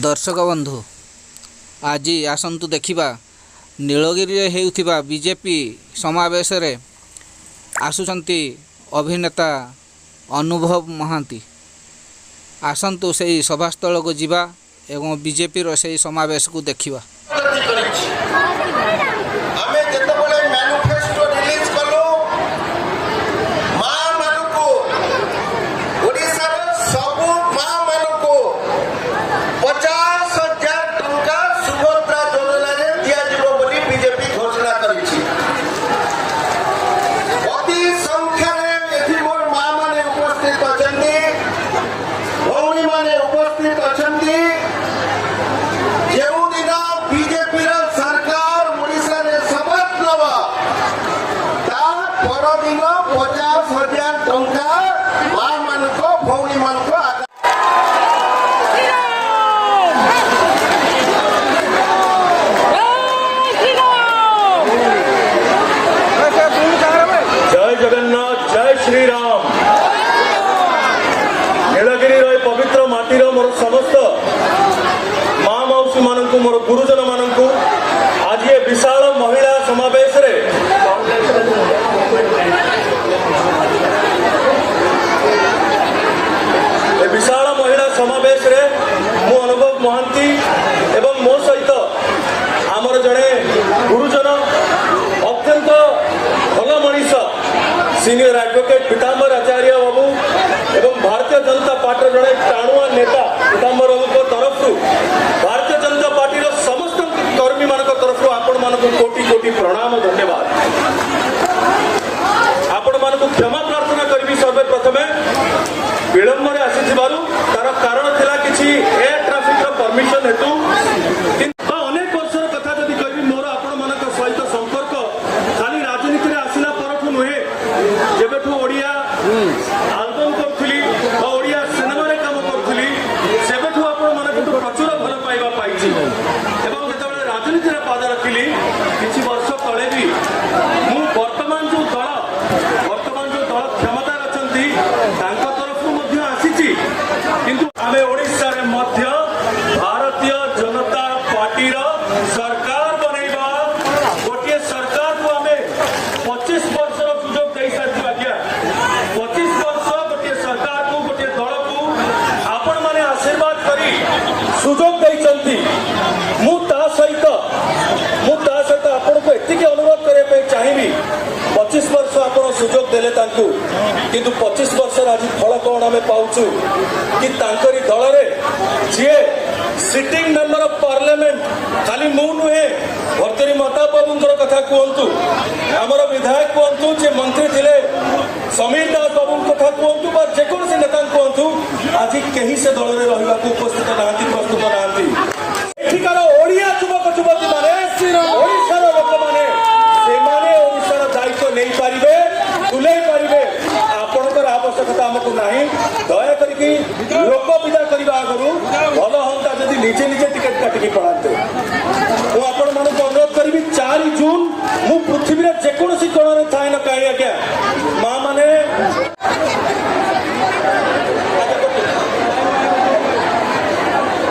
दर्शक बंधु आज आसतु देखा नीलगिरी होता बीजेपी समावेश रे आसुचंती अभिनेता अनुभव महांती। आसतु से सभास्थल को जीवा एवं बीजेपी रो से समावेश को देखिबा। जय जगन्नाथ, जय श्री राम। नीलगिरी पवित्र माटीर मोर समस्त माँ मौसी मानू मोर गुरुजन मानू आज ये विशाल महिला समावेश रे विशाल महिला समावेश रे मु अनुभव महांती एवं मो सहित आमर जड़े गुरुजन अत्यंत भल मनीष सीनियर एडवोकेट पीताम्बर आचार्य बाबू एवं भारतीय जनता पार्टी जड़े टाणुआ नेता पीताम्बर बाबू तरफ भारतीय जनता पार्टी समस्त कर्मी मान तरफ आपण मान कोटि कोटि प्रणाम धन्यवाद। आपण मान क्षमा प्रार्थना करी सर्वप्रथमे विलंब आसी तार कारण थिला किछि एयर ट्रैफिक परमिशन हेतु अनेक वर्षर कथा जदि कहि मोर आपण मानक सहित संपर्क खाली राजनीति रे आसिला परठु नुहे जेबेठु ओडिया एल्बम करथली ओडिया सिनेमा रे काम करथली सेबेठु आपण मानक प्रचुर भल पाइबा पाइछि एवं जेतबेले राजनीति रे पाद रखिली किछि वर्ष तळे भी मु वर्तमान जो दल क्षमता अछंती तांका तरफ मध्य आसीछि किंतु आमे ओडिसा रे मध्य भारतीय जनता पार्टी रो सरकार बनैबा गोटे सरकार को आमे 25 वर्ष रो सुजोग दे साथि आज्ञा 25 वर्ष गोटे सरकार को गोटे दल को आपण माने आशीर्वाद करी सुजोग दैछंती। मु ता सहित आपण को एतिके अनुरोध करे पे चाहिबी 25 वर्ष आपण सुजोग देले तांकु किंतु 25 वर्ष आज फल कौन आम पाऊचु कि तांकरी दल रे जे सिटिंग मेंबर ऑफ पार्लियामेंट खाली मु नुहे भर्तरी महताब बाबूंकर कथा कहतु आमर विधायक कहतु जे मंत्री थिले समीर दास बाबू कथा कहतु बा जेकोसी नेता कहतु आज कहीं से दल रे रहिबा को उपस्थित नांती प्रस्तुत नांती एठिकार ओडिया युवक युवती माने ओडिशार लोक माने सेमाने ओडिशार दायित्व नै पारिबे तुलै पारिबे आपणकर आवश्यकता आमको नाही दया करिकी लोक विदा करबा आगरु भल हंता जदि निजे निजे टिकट काटिकी पड़ाते मु आपण मानक अनुरोध करी 4 जून मु पृथ्वी रे जेकोसी कोण रे थाय न काई आज्ञा मां माने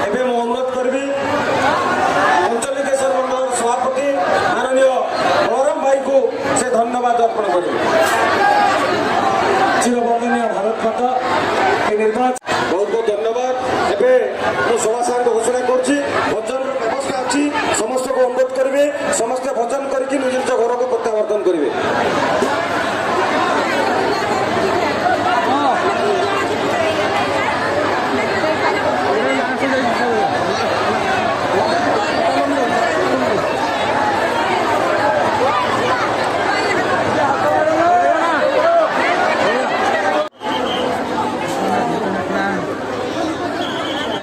एबे मु अनुरोध करबी अंचल देशर मंडल सभापति माननीय गौरव भाई को से धन्यवाद अर्पण करबी। चिरबंदनीय भारत माता के निर्वाचन बहुत बहुत धन्यवाद। एबे मु सभा सार घोषणा करछि भजन व्यवस्था अछि समस्त को अनुरोध करबे समस्त भजन करी